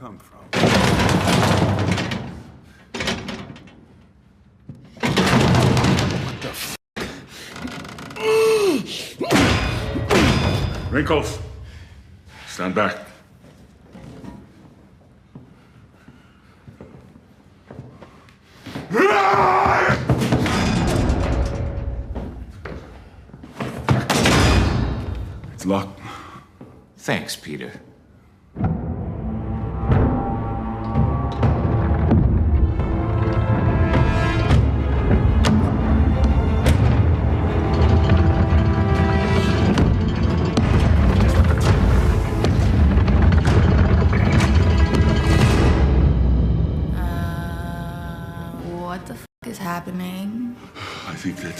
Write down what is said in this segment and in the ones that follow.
come from? What the f***? Wrinkles, stand back. It's locked. Thanks, Peter. What the f is happening? I think that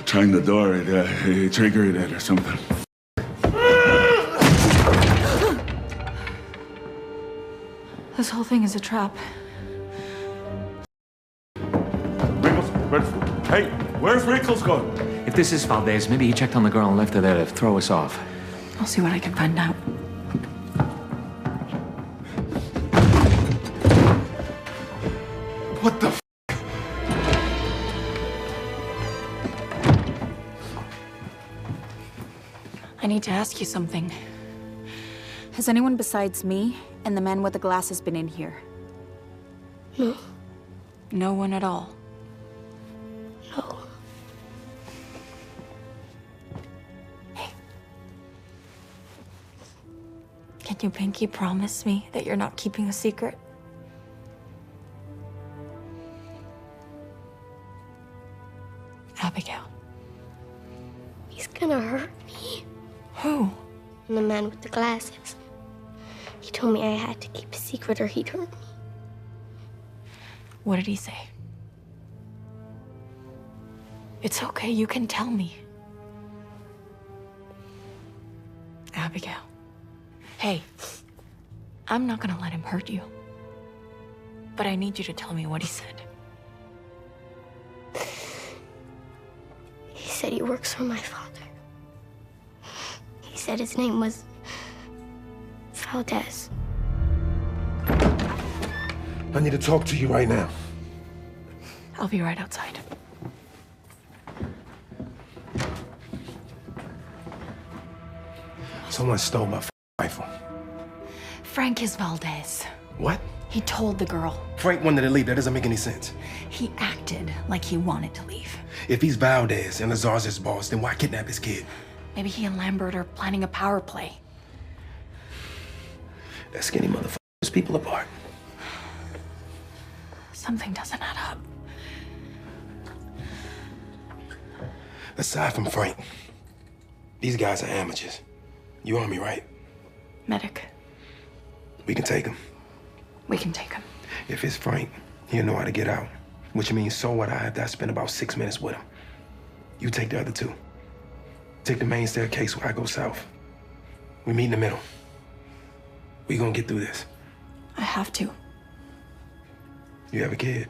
trying the door, it triggered it or something. This whole thing is a trap. Wrinkles, hey, where's Wrinkles going? If this is Valdez, maybe he checked on the girl and left her there to throw us off. I'll see what I can find out. What the f? I need to ask you something. Has anyone besides me and the man with the glasses been in here? No. No one at all? No. Hey. Can you pinky promise me that you're not keeping a secret? Abigail. He's gonna hurt me. Who? The man with the glasses. He told me I had to keep a secret or he'd hurt me. What did he say? It's okay, you can tell me. Abigail. Hey, I'm not gonna let him hurt you. But I need you to tell me what he said. He said he works for my father. He said his name was Valdez. I need to talk to you right now. I'll be right outside. Someone stole my rifle. Frank is Valdez. What? He told the girl. Frank wanted to leave. That doesn't make any sense. He acted like he wanted to leave. If he's Valdez and Lazar's his boss, then why kidnap his kid? Maybe he and Lambert are planning a power play. That skinny motherfucker is people apart. Something doesn't add up. Aside from Frank, these guys are amateurs. You on me, right? Medic. We can take him. We can take him. If it's Frank, he'll know how to get out. Which means, so what, I have to spend about 6 minutes with him. You take the other two. Take the main staircase where I go south. We meet in the middle. We gonna get through this. I have to. You have a kid.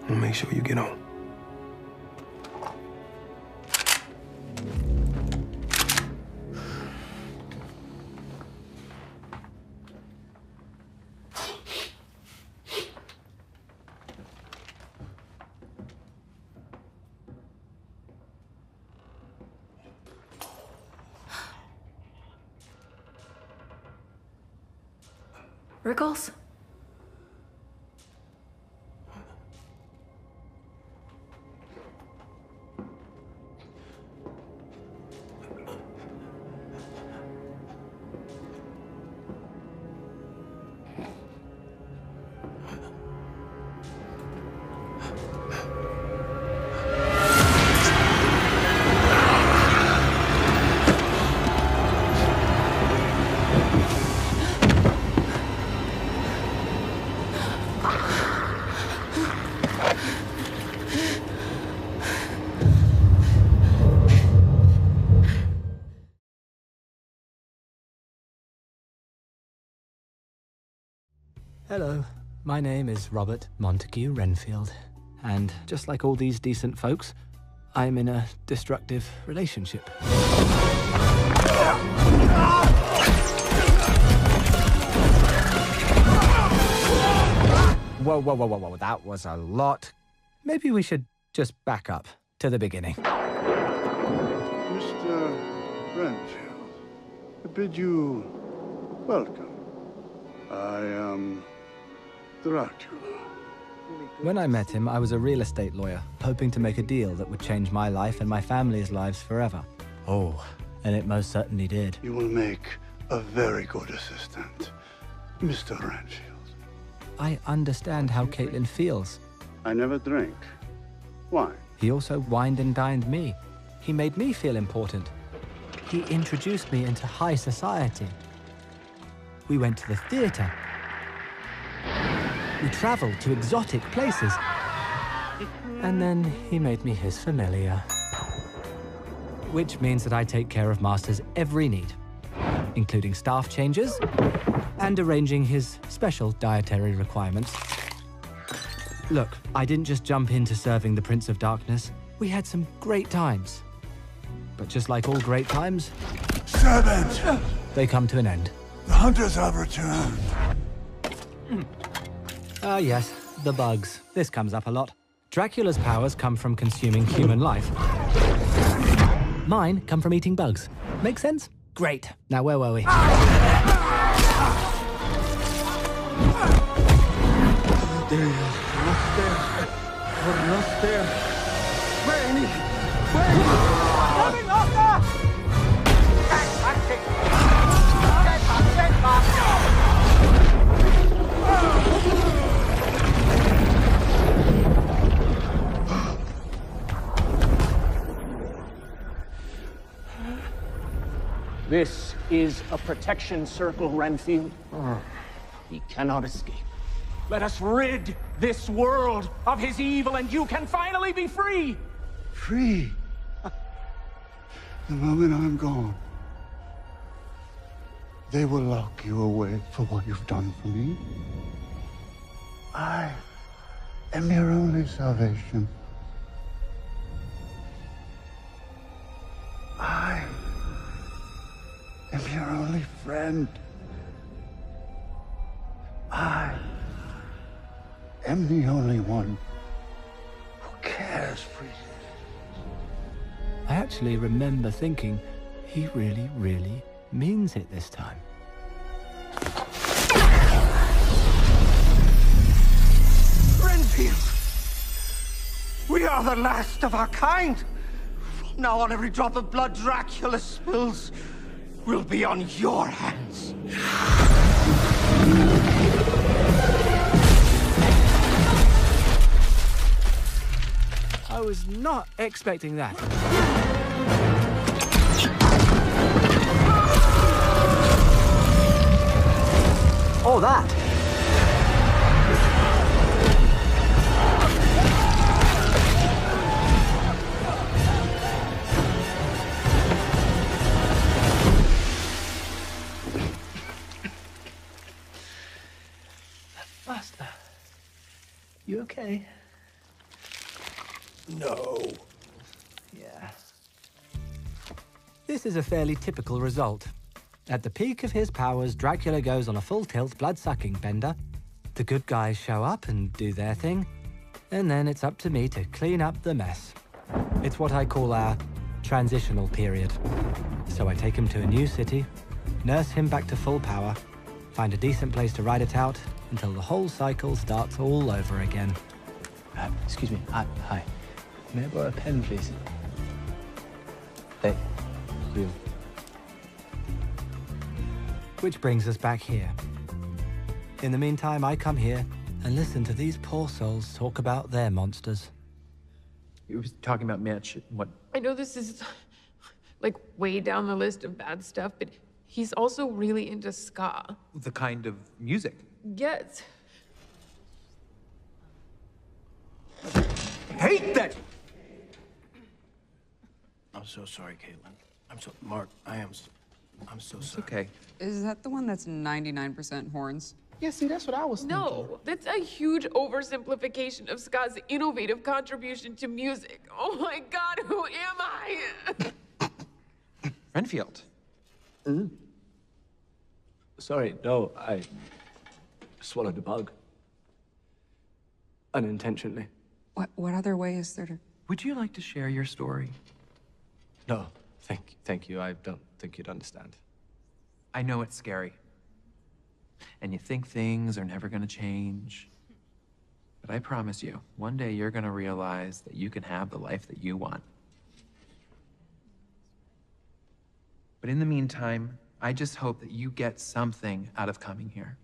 I'll make sure you get on. Rickles? Hello, my name is Robert Montague Renfield, and just like all these decent folks, I'm in a destructive relationship. Whoa, whoa, whoa, whoa, whoa. That was a lot. Maybe we should just back up to the beginning. Mr. Renfield, I bid you welcome. I am Dracula. When I met him, I was a real estate lawyer, hoping to make a deal that would change my life and my family's lives forever. Oh, and it most certainly did. You will make a very good assistant, Mr. Renfield. I understand how Caitlin feels. I never drink. Why? He also wined and dined me. He made me feel important. He introduced me into high society. We went to the theater. We traveled to exotic places. And then he made me his familiar. Which means that I take care of Master's every need, including staff changes and arranging his special dietary requirements. Look, I didn't just jump into serving the Prince of Darkness. We had some great times. But just like all great times, Servant! they come to an end. The hunters have returned. Ah, yes, the bugs. This comes up a lot. Dracula's powers come from consuming human life. Mine come from eating bugs. Make sense? Great. Now, where were we? This is a protection circle, Renfield. He cannot escape. Let us rid this world of his evil, and you can finally be free! Free. The moment I'm gone, they will lock you away for what you've done for me. I am your only salvation. I am your only friend. I am the only one who cares for you. I actually remember thinking, he really, really means it this time. Renfield! We are the last of our kind! From now on, every drop of blood Dracula spills will be on your hands. I was not expecting that. Or that. Master, you okay? No. Yeah. This is a fairly typical result. At the peak of his powers, Dracula goes on a full-tilt blood-sucking bender. The good guys show up and do their thing, and then it's up to me to clean up the mess. It's what I call our transitional period. So I take him to a new city, nurse him back to full power, find a decent place to ride it out until the whole cycle starts all over again. Excuse me. Hi. May I borrow a pen, please? Thank you. Which brings us back here. In the meantime, I come here and listen to these poor souls talk about their monsters. You were talking about Mitch. What? I know this is, like, way down the list of bad stuff, but he's also really into ska. The kind of music. Yes. Hate that! I'm so sorry, Caitlin. Mark, I'm so sorry. Okay. Is that the one that's 99% horns? Yeah, see, that's what I was thinking. No, that's a huge oversimplification of ska's innovative contribution to music. Oh my God, who am I? Renfield. Sorry, no, I swallowed a bug. Unintentionally. What other way is there to... Would you like to share your story? No, thank you. I don't think you'd understand. I know it's scary. And you think things are never gonna change. But I promise you, one day you're gonna realize that you can have the life that you want. But in the meantime, I just hope that you get something out of coming here.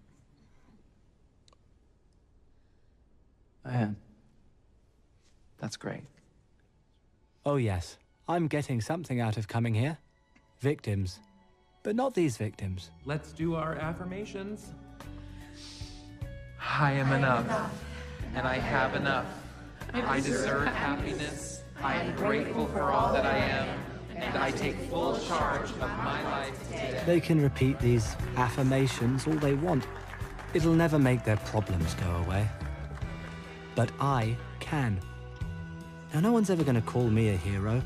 I am. That's great. Oh yes, I'm getting something out of coming here. Victims. But not these victims. Let's do our affirmations. I am enough, and I have enough. I deserve happiness. I am grateful for all that I am, and I take full charge of my life today. They can repeat these affirmations all they want. It'll never make their problems go away. But I can. Now, no one's ever going to call me a hero,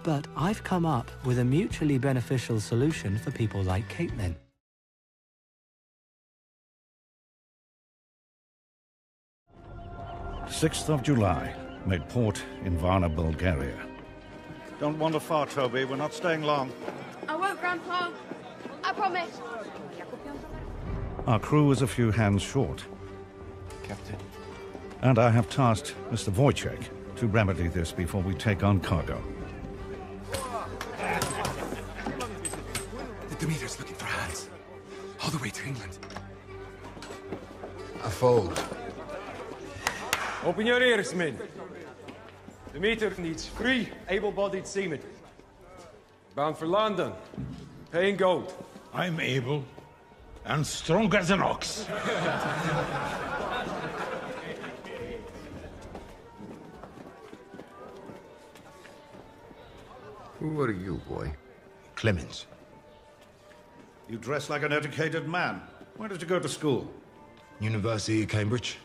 but I've come up with a mutually beneficial solution for people like Caitlin. 6th of July, made port in Varna, Bulgaria. Don't wander far, Toby. We're not staying long. I won't, Grandpa. I promise. Our crew is a few hands short. Captain. And I have tasked Mr. Wojciech to remedy this before we take on cargo. The Demeter's looking for hands. All the way to England. A fold. Open your ears, men. Demeter needs 3 able-bodied seamen. Bound for London. Paying gold. I'm able and strong as an ox. Who are you, boy? Clemens. You dress like an educated man. Where did you go to school? University of Cambridge.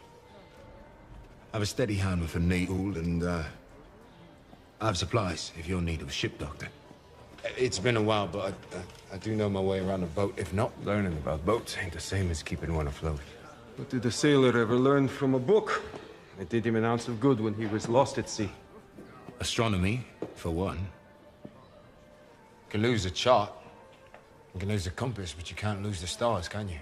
I have a steady hand with a needle and, I have supplies if you're in need of a ship doctor. It's been a while, but I do know my way around a boat. If not, learning about boats ain't the same as keeping one afloat. What did a sailor ever learn from a book? It did him an ounce of good when he was lost at sea. Astronomy, for one. You can lose a chart. You can lose a compass, but you can't lose the stars, can you?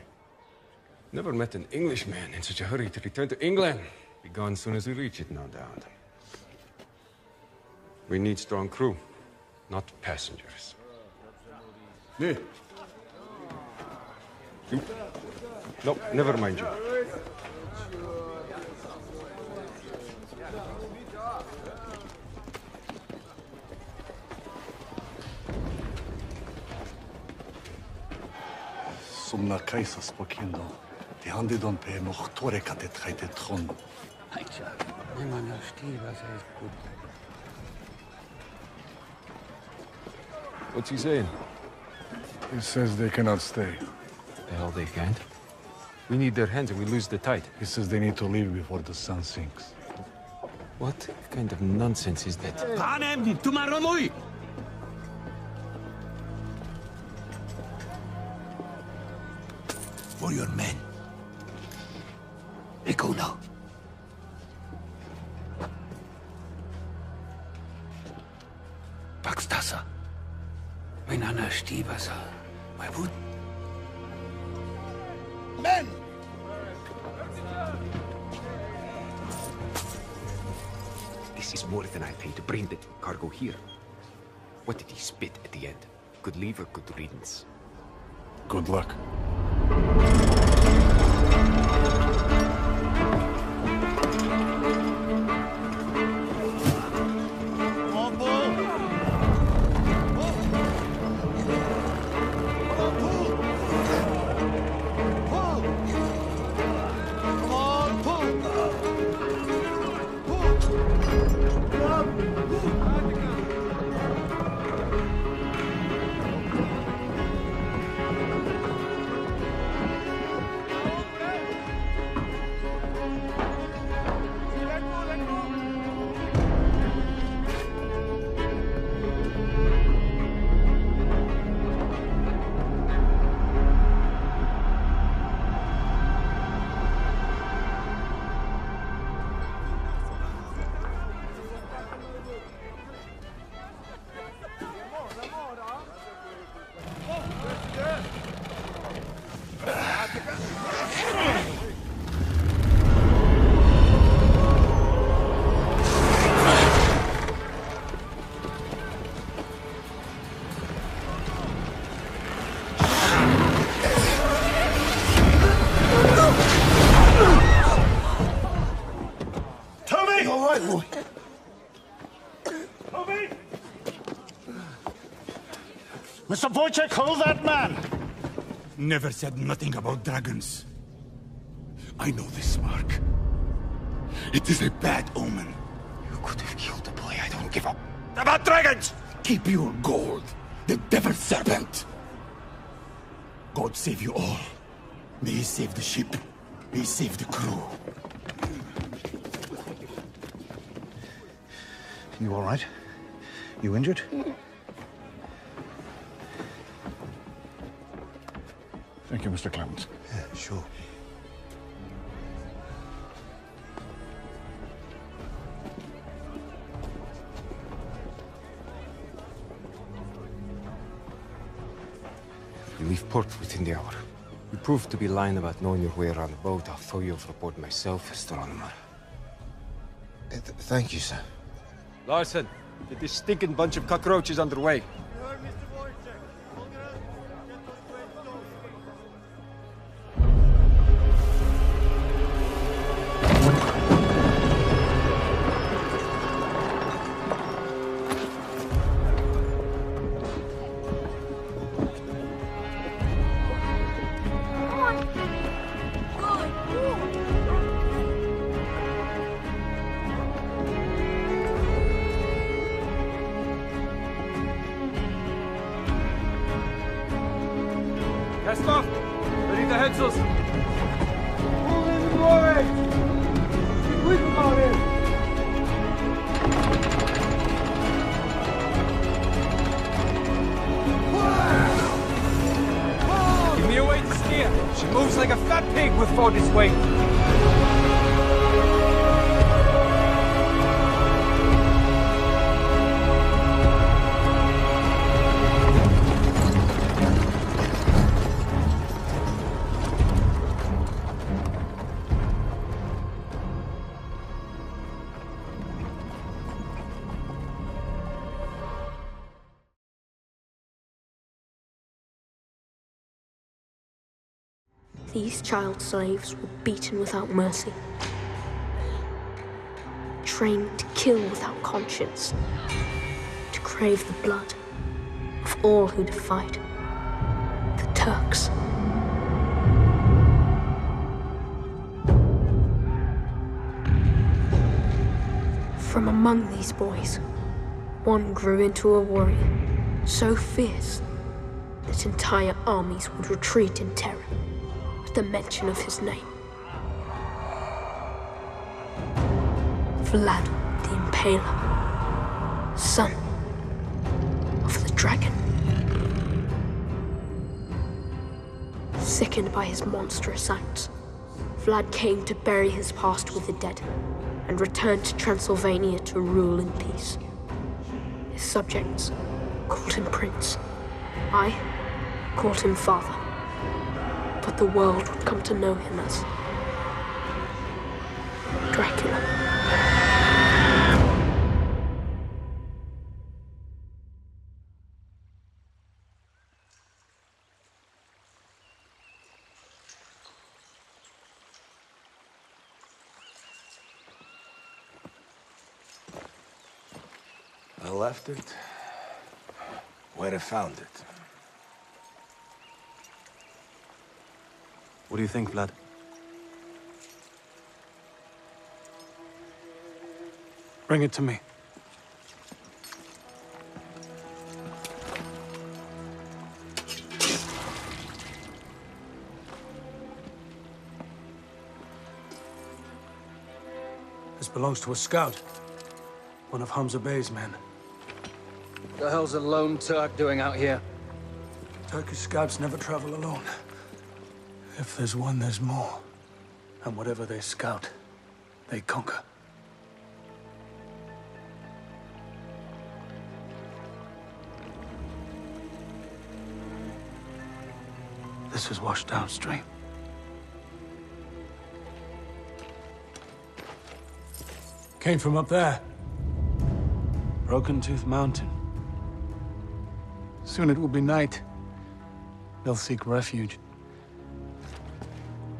Never met an Englishman in such a hurry to return to England. Be gone as soon as we reach it, no doubt. We need strong crew, not passengers. Me? You? Nope, never mind you. Sumna kajsa spokojno. Die handen don't pay noch tore katet kajte tron. What's he saying? He says they cannot stay. The hell they can't? We need their hands and we lose the tide. He says they need to leave before the sun sinks. What kind of nonsense is that? Panem, tomorrow morning! For your men. They go now. Pakstasa. Menana Stivasa. My wood. Men! This is more than I paid to bring the cargo here. What did he spit at the end? Good leave or good riddance? Good luck. Mr. Wojciech, hold that man! Never said nothing about dragons. I know this mark. It is a bad omen. You could have killed the boy. I don't give up. About dragons! Keep your gold. The devil's serpent. God save you all. May he save the ship. May he save the crew. You all right? You injured? Thank you, Mr. Clemens. Yeah, sure. You leave port within the hour. You prove to be lying about knowing your way around the boat. I'll throw you overboard myself, Astronomer. Thank you, sir. Larson, get this stinking bunch of cockroaches underway. Cast off! Ready the headsels! Pull in the doorway! Keep quick about it! Give me a way to steer! She moves like a fat pig with all this weight! These child slaves were beaten without mercy, trained to kill without conscience, to crave the blood of all who defied the Turks. From among these boys, one grew into a warrior so fierce that entire armies would retreat in terror at the mention of his name. Vlad the Impaler, son of the dragon. Sickened by his monstrous acts, Vlad came to bury his past with the dead and returned to Transylvania to rule in peace. His subjects called him Prince. I called him Father. But the world would come to know him as Dracula. I left it where I found it. What do you think, Vlad? Bring it to me. This belongs to a scout. One of Hamza Bey's men. What the hell's a lone Turk doing out here? Turkish scouts never travel alone. If there's one, there's more. And whatever they scout, they conquer. This is washed downstream. Came from up there. Broken Tooth Mountain. Soon it will be night. They'll seek refuge.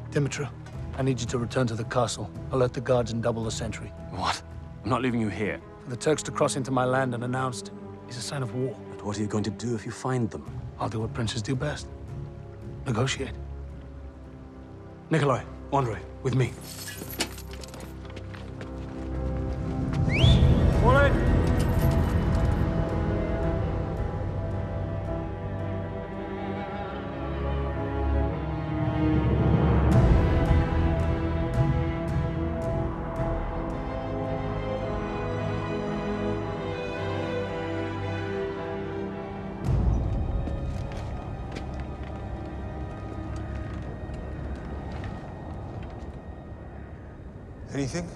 Demeter, I need you to return to the castle. Alert the guards and double the sentry. What? I'm not leaving you here. For the Turks to cross into my land unannounced is a sign of war. But what are you going to do if you find them? I'll do what princes do best. Negotiate. Nikolai, Andre, with me. Fall in! Anything?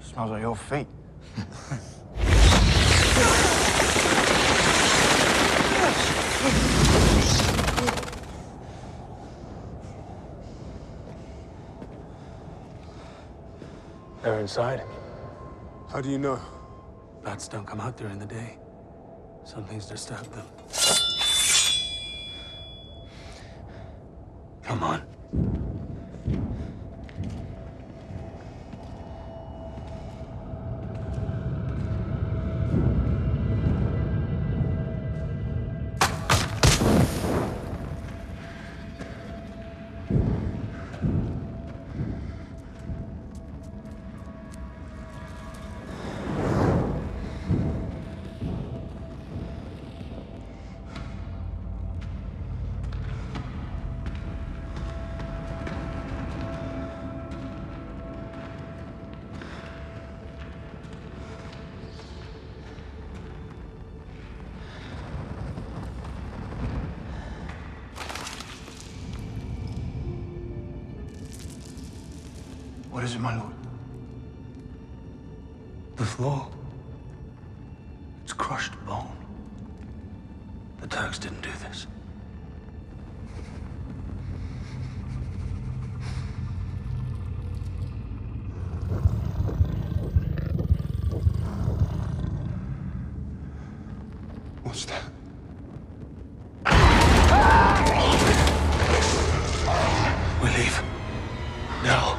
Smells like your feet. They're inside. How do you know? Bats don't come out during the day. Something's disturbed them. Come on. What is it, my lord? The floor. It's crushed bone. The Turks didn't do this. What's that? We leave. Now.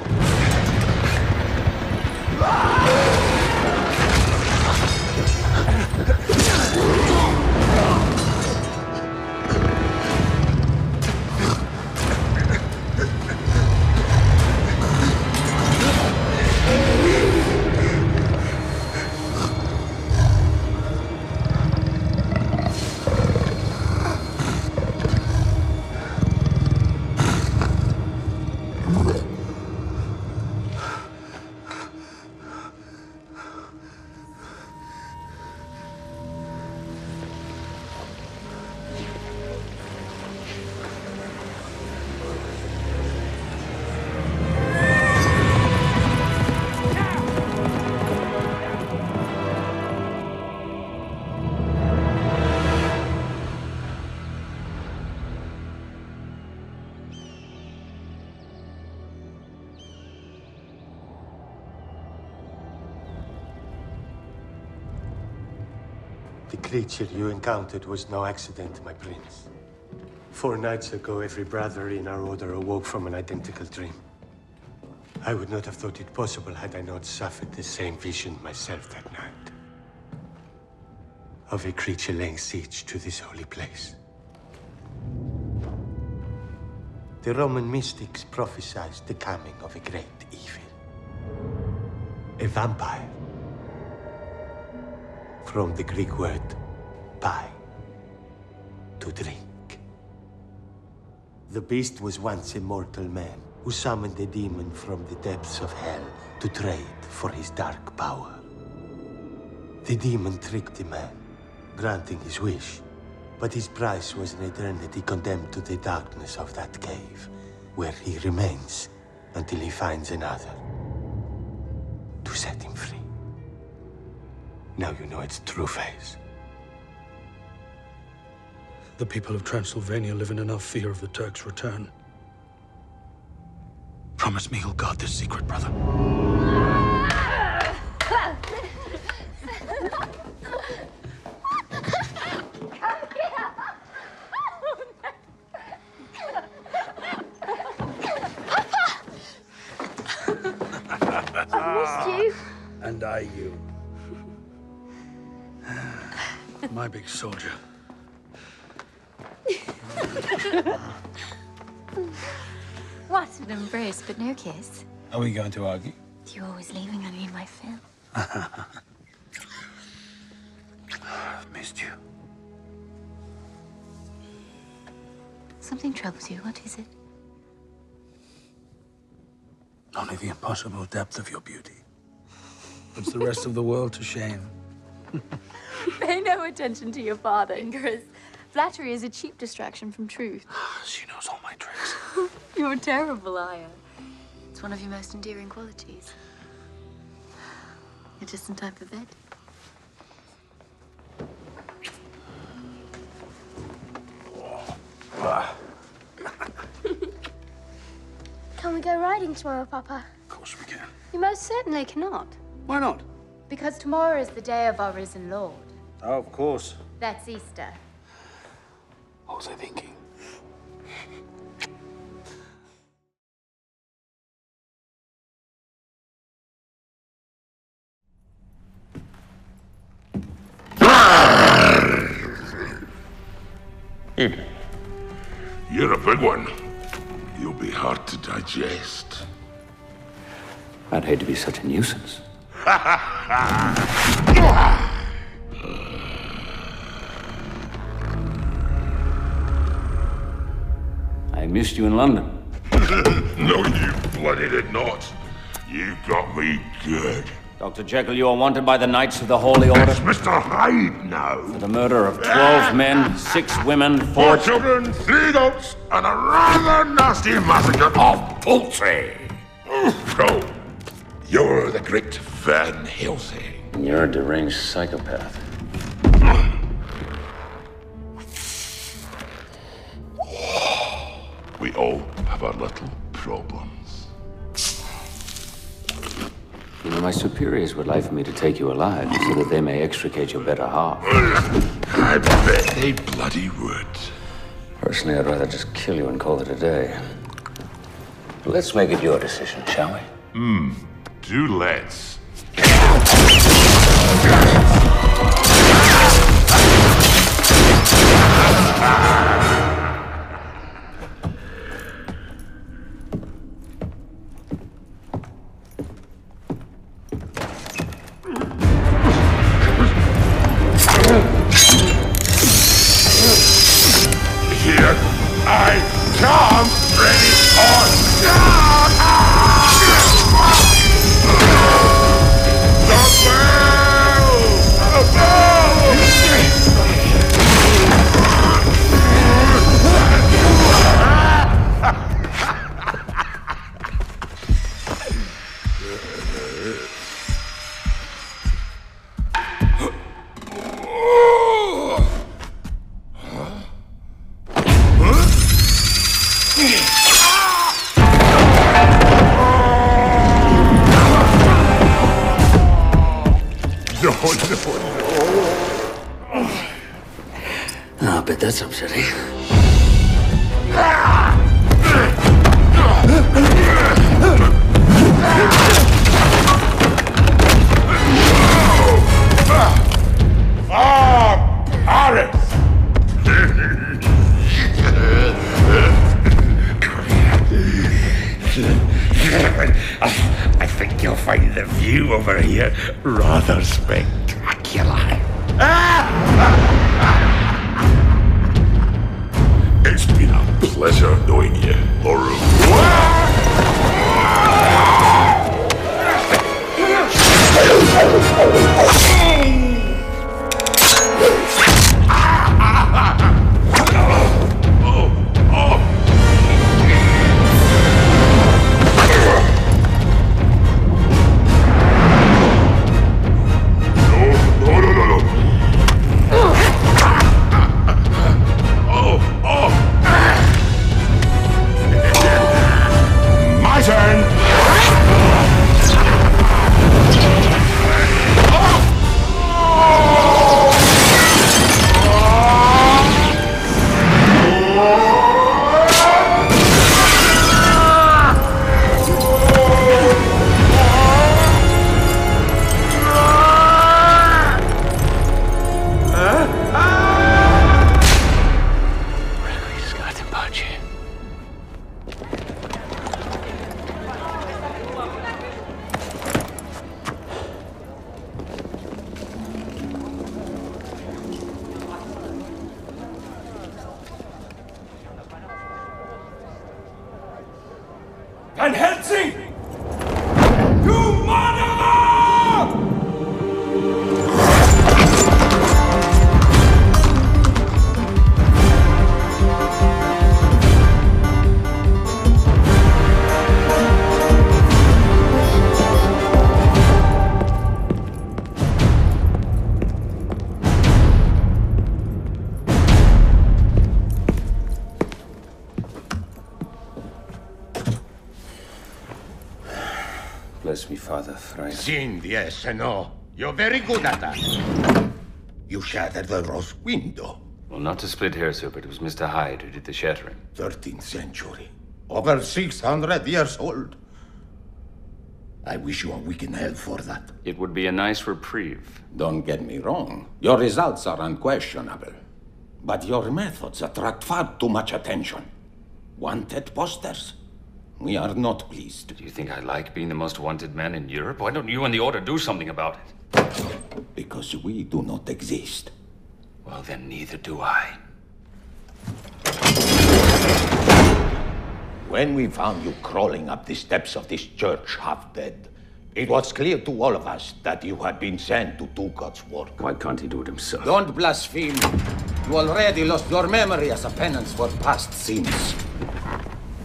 The creature you encountered was no accident, my prince. 4 nights ago, every brother in our order awoke from an identical dream. I would not have thought it possible had I not suffered the same vision myself that night. Of a creature laying siege to this holy place. The Roman mystics prophesied the coming of a great evil. A vampire. From the Greek word, pi, to drink. The beast was once a mortal man who summoned a demon from the depths of hell to trade for his dark power. The demon tricked the man, granting his wish, but his price was an eternity condemned to the darkness of that cave, where he remains until he finds another to set him free. Now you know its true face. The people of Transylvania live in enough fear of the Turks' return. Promise me you'll guard this secret, brother. and I you. My big soldier. What an embrace, but no kiss. Are we going to argue? You're always leaving on me in my film. I've missed you. Something troubles you. What is it? Only the impossible depth of your beauty. Puts the rest of the world to shame. Pay no attention to your father, Ingris. Flattery is a cheap distraction from truth. She knows all my tricks. You're a terrible liar. It's one of your most endearing qualities. You're just in time for bed. Can we go riding tomorrow, Papa? Of course we can. You most certainly cannot. Why not? Because tomorrow is the day of our risen Lord. Oh, of course. That's Easter. What was I thinking? You're a big one. You'll be hard to digest. I'd hate to be such a nuisance. I missed you in London. No, you bloody did not. You got me good. Dr. Jekyll, you are wanted by the Knights of the Holy Order. It's Mr. Hyde now. For the murder of 12 men, 6 women, 4 4 children, 3 adults, and a rather nasty massacre of poultry. So, you're the great Van Helsing. You're a deranged psychopath. We all have our little problems. You know, my superiors would like for me to take you alive so that they may extricate your better half. I bet they bloody would. Personally, I'd rather just kill you and call it a day. Let's make it your decision, shall we? Do let's. Here I come, ready or I'll bet that's upsetting. I think you'll find the view over here rather spectacular. It's been a pleasure knowing you. Au revoir. Voyage. Van Helsing! Du Mörderer! Bless me, Father Friar. Sinned, yes and no. You're very good at that. You shattered the rose window. Well, not to split hairs, sir, but it was Mr. Hyde who did the shattering. 13th century. Over 600 years old. I wish you a week in hell for that. It would be a nice reprieve. Don't get me wrong. Your results are unquestionable. But your methods attract far too much attention. Wanted posters? We are not pleased. Do you think I like being the most wanted man in Europe? Why don't you and the Order do something about it? Because we do not exist. Well, then neither do I. When we found you crawling up the steps of this church half dead, it was clear to all of us that you had been sent to do God's work. Why can't he do it himself? Don't blaspheme. You already lost your memory as a penance for past sins.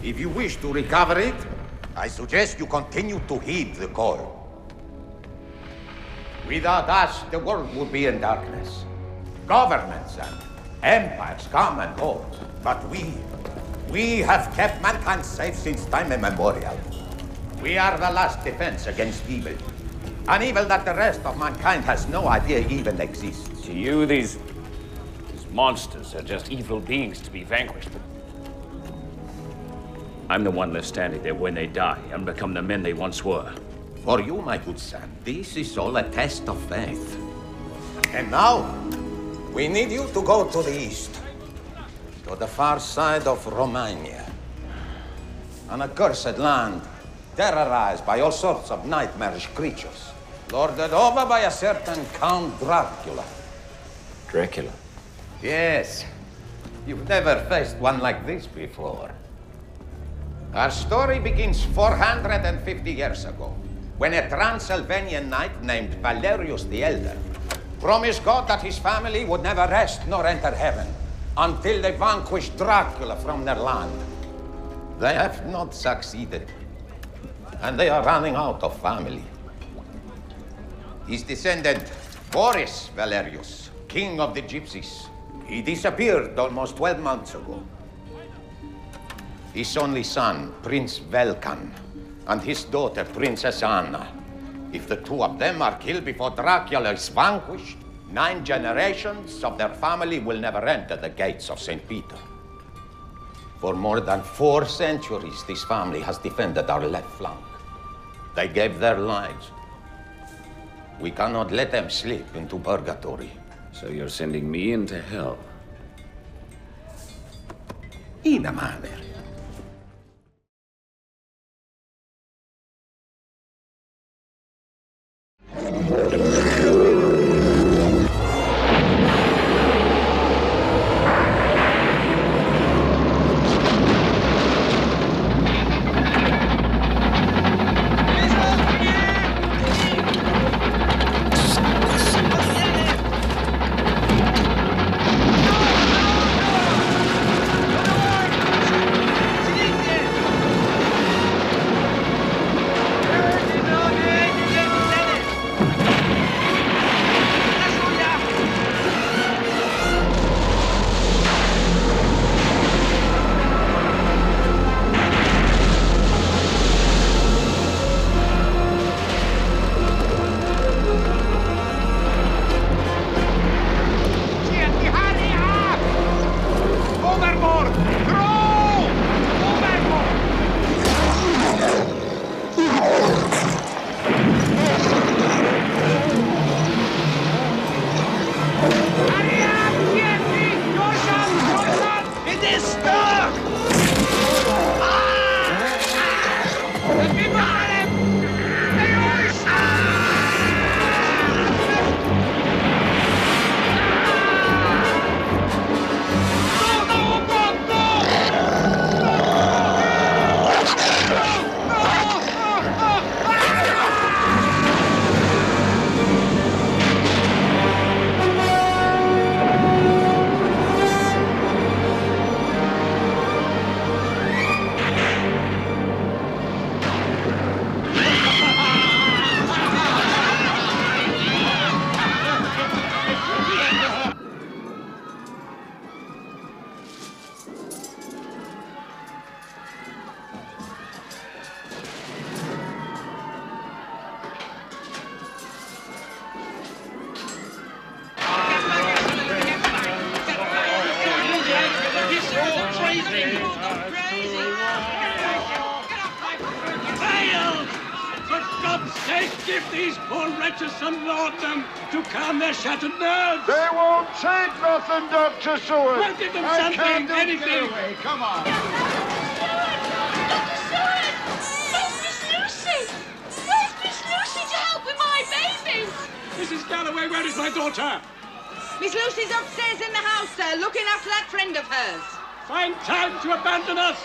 If you wish to recover it, I suggest you continue to heed the call. Without us, the world would be in darkness. Governments and empires come and go. But we have kept mankind safe since time immemorial. We are the last defense against evil. An evil that the rest of mankind has no idea even exists. To you, these monsters are just evil beings to be vanquished. I'm the one left standing there when they die and become the men they once were. For you, my good son, this is all a test of faith. And now, we need you to go to the east, to the far side of Romania. An accursed land, terrorized by all sorts of nightmarish creatures, lorded over by a certain Count Dracula. Dracula? Yes. You've never faced one like this before. Our story begins 450 years ago, when a Transylvanian knight named Valerius the Elder promised God that his family would never rest nor enter heaven until they vanquished Dracula from their land. They have not succeeded, and they are running out of family. His descendant, Boris Valerius, king of the Gypsies, he disappeared almost 12 months ago. His only son, Prince Velkan, and his daughter, Princess Anna. If the two of them are killed before Dracula is vanquished, 9 generations of their family will never enter the gates of St. Peter. For more than 4 centuries, this family has defended our left flank. They gave their lives. We cannot let them slip into purgatory. So you're sending me into hell? In a manner. Give these poor wretches some laudanum to calm their shattered nerves. They won't take nothing, Dr. Seward. Well, give them something, anything. Come on. Dr. Seward! Where's Miss Lucy? Where's Miss Lucy to help with my baby? Mrs. Galloway, where is my daughter? Miss Lucy's upstairs in the house, sir, looking after that friend of hers. Find time to abandon us.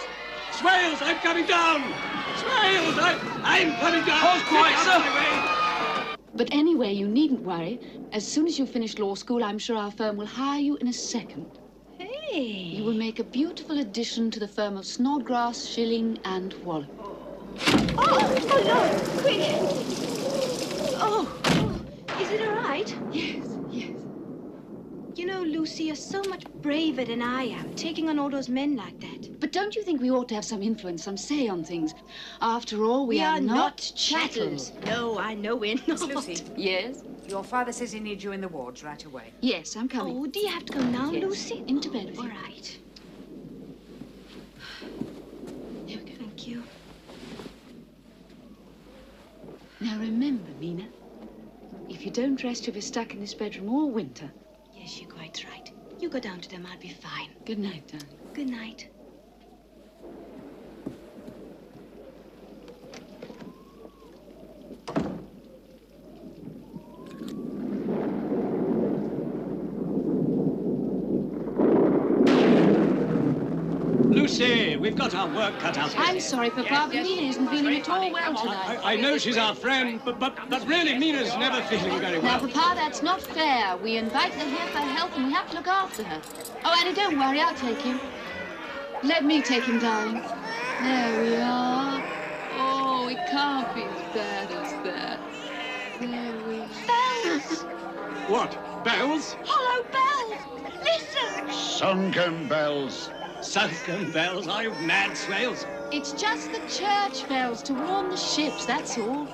Swales, I'm coming down. Swales, I'm coming down. Hold quiet, sir. But anyway, you needn't worry. As soon as you finish law school, I'm sure our firm will hire you in a second. Hey! You will make a beautiful addition to the firm of Snodgrass, Schilling, and Waller. Oh, no, quick. Oh, Is it all right? Yes. You know, Lucy, you're so much braver than I am, taking on all those men like that. But don't you think we ought to have some influence, some say on things? After all, we are not chattels. No, I know we're not. Lucy. Yes? Your father says he needs you in the wards right away. Yes, I'm coming. Oh, do you have to go now, Yes. Lucy? Into bed with All you. right. Here we go. Thank you. Now remember, Mina, if you don't rest, you'll be stuck in this bedroom all winter. Yes, you're quite right. You go down to them, I'll be fine. Good night, darling. Good night. Lucy, we've got our work cut out. I'm sorry, Papa, but Mina isn't feeling at all well tonight. I know she's our friend, but really, Mina's never feeling very Now, well. Papa, that's not fair. We invited her here for health, and we have to look after her. Oh, Annie, don't worry, I'll take him. Let me take him, darling. There we are. Oh, it can't be as bad as that. There we are. Bells! What? Bells? Hollow bells! Listen! Sunken bells. Sunken bells? Are you mad, Swales? It's just the church bells to warn the ships, that's all.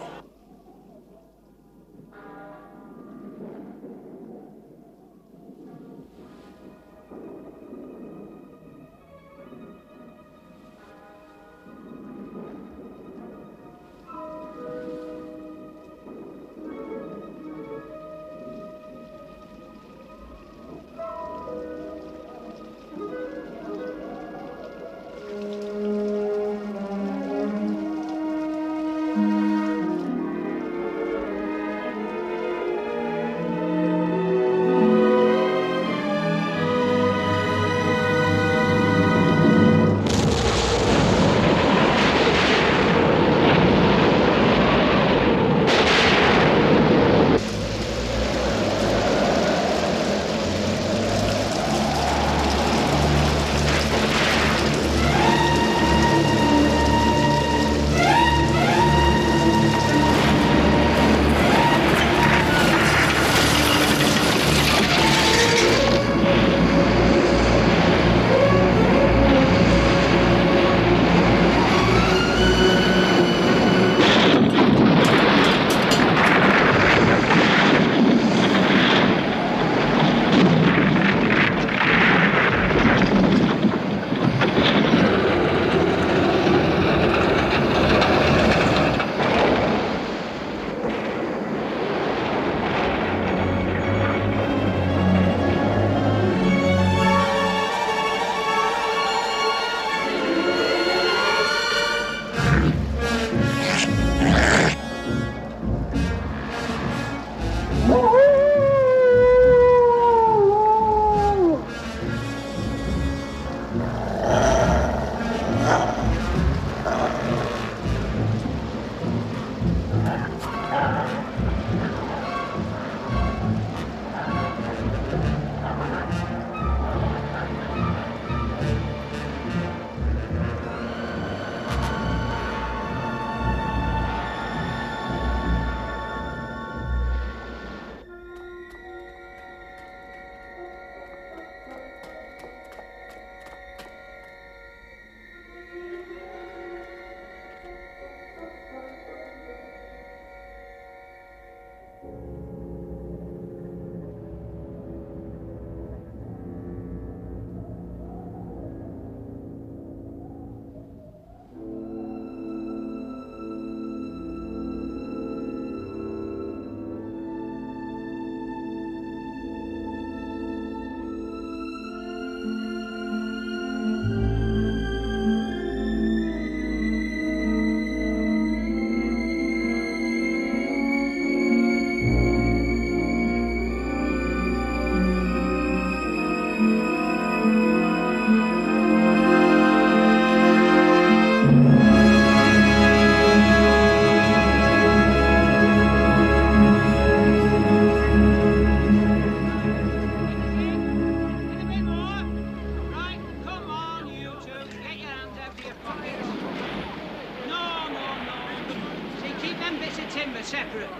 the timber separate.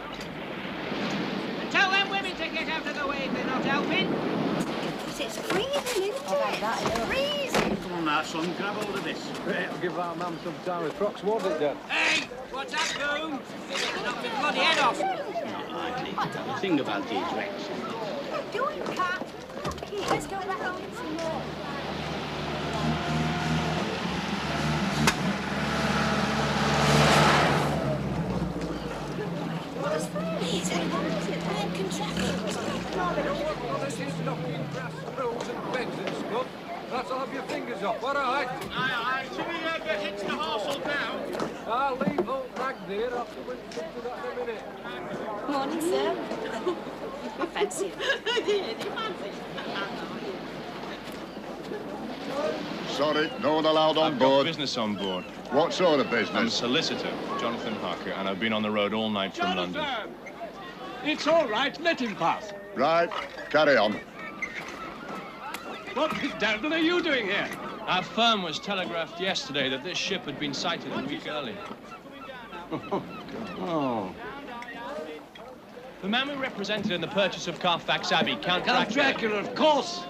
And tell them women to get out of the way if they're not helping. It's freezing, isn't it? It's freezing. Come on now, son, grab hold of this. It'll give our mum some time with crocks, won't it, Dad? Hey, what's that, Boom? Knock the bloody head off. Not likely. The thing about these wrecks. What are you doing, Cat? Let's go back home and some more. What's this? Bad contractions. Well, this is knocking grass, roads and beds and stuff. That's all have your fingers off. What, all right? Aye. Should we get hitch the horse all down? I'll leave old Rag there. I'll come and stick to that in a minute. Morning, sir. I fancy him. Sorry, no one allowed on I've board. got business on board. What sort of I'm a business? solicitor, Jonathan Harker, and I've been on the road all night from London. It's all right. Let him pass. Right, carry on. What the devil are you doing here? Our firm was telegraphed yesterday that this ship had been sighted a week early. Oh. The man we represented in the purchase of Carfax Abbey, Count Count Dracula. Dracula, of course.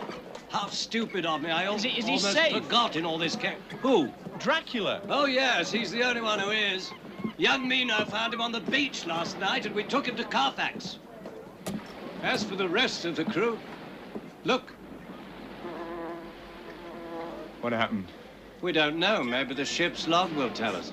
How stupid of me. I Is he almost safe? forgot in all this Who? Dracula. Oh, yes, he's the only one who is. Young Mino found him on the beach last night, and we took him to Carfax. As for the rest of the crew, look. What happened? We don't know. Maybe the ship's log will tell us.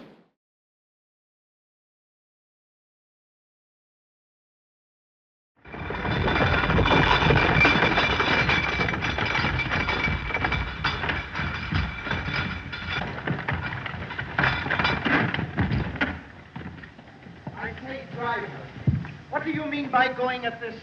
I say, driver, what do you mean by going at this?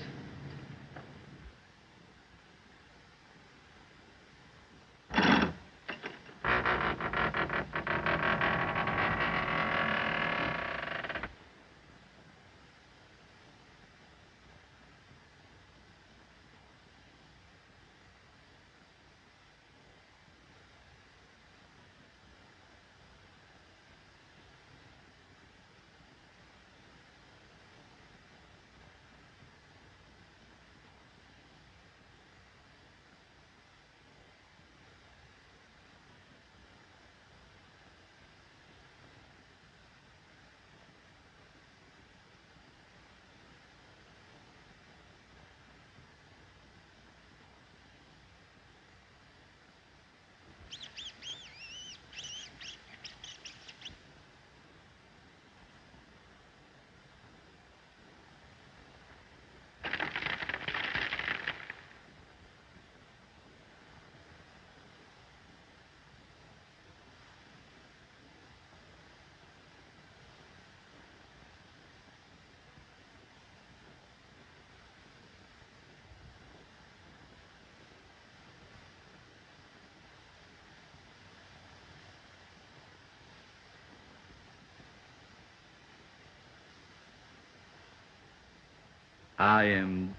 I am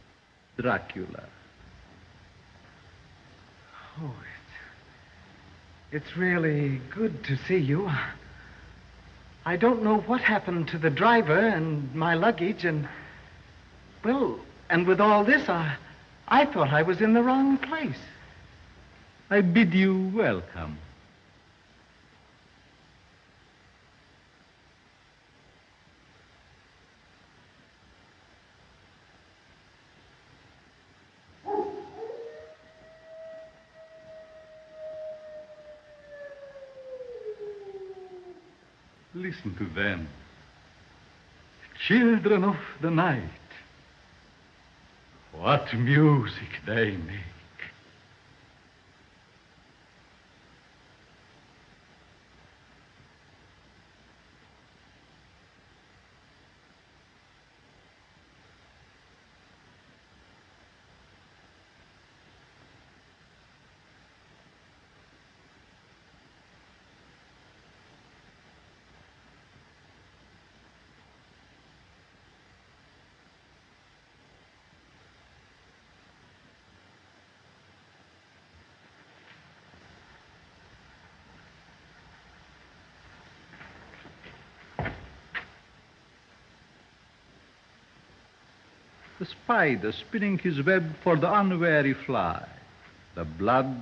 Dracula. Oh, it's really good to see you. I don't know what happened to the driver and my luggage and, well, and with all this, I thought I was in the wrong place. I bid you welcome. Listen to them. Children of the night. What music they make. The spider spinning his web for the unwary fly. The blood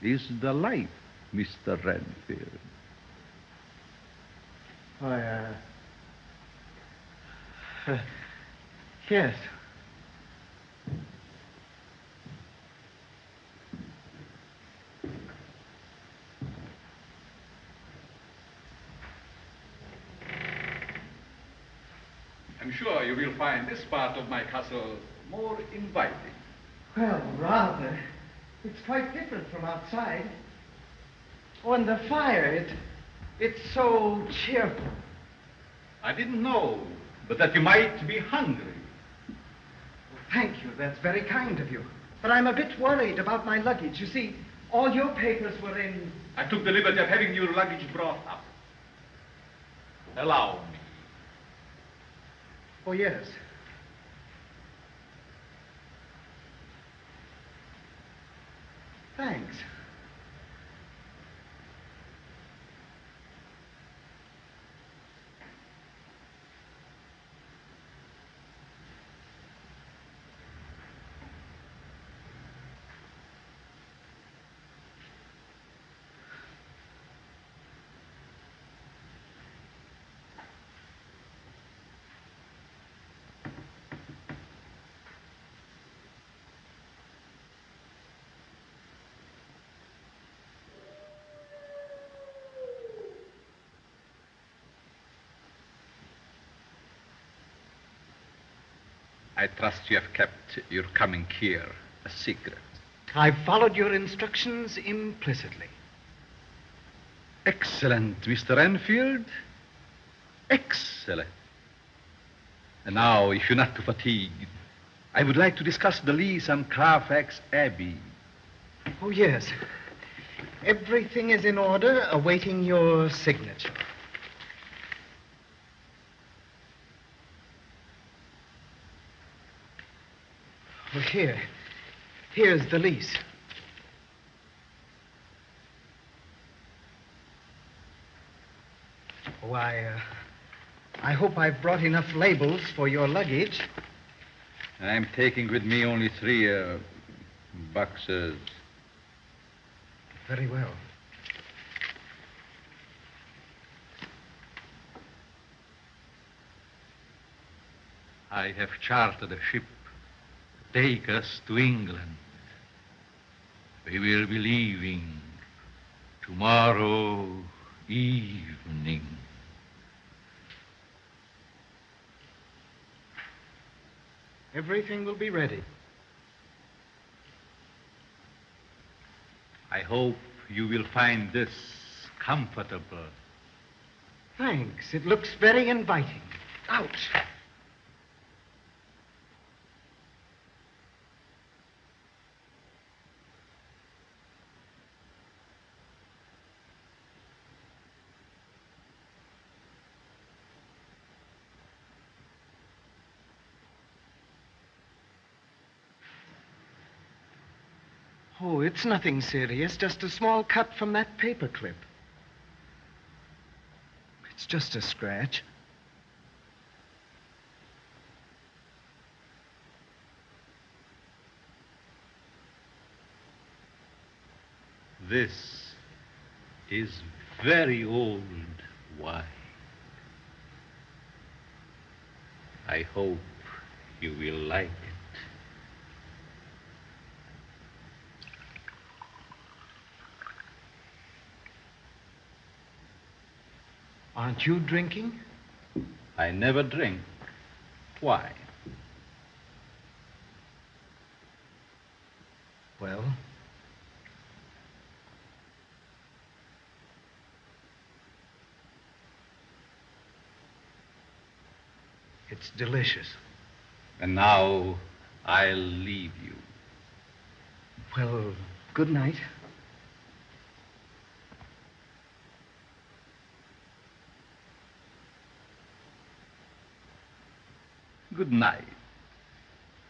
is the life, Mr. Renfield. Yes. I'm sure you will find this part of my castle more inviting. Well, rather. It's quite different from outside. Oh, and the fire, it's so cheerful. I didn't know, but that you might be hungry. Well, thank you. That's very kind of you. But I'm a bit worried about my luggage. You see, all your papers were in... I took the liberty of having your luggage brought up. Allow me. Oh, yes. Thanks. I trust you have kept your coming here a secret. I've followed your instructions implicitly. Excellent, Mr. Renfield. Excellent. And now, if you're not too fatigued, I would like to discuss the lease on Carfax Abbey. Oh, yes. Everything is in order, awaiting your signature. Well, here's the lease. Oh, I hope I've brought enough labels for your luggage. I'm taking with me only 3 boxes. Very well. I have chartered a ship to take us to England. We will be leaving tomorrow evening. Everything will be ready. I hope you will find this comfortable. Thanks. It looks very inviting. Ouch. Oh, it's nothing serious, just a small cut from that paper clip. It's just a scratch. This is very old wine. I hope you will like it. Aren't you drinking? I never drink. Why? Well? It's delicious. And now I'll leave you. Well, good night. Good night,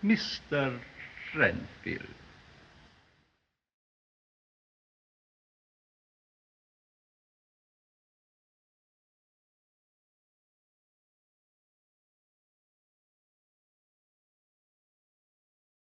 Mr. Renfield.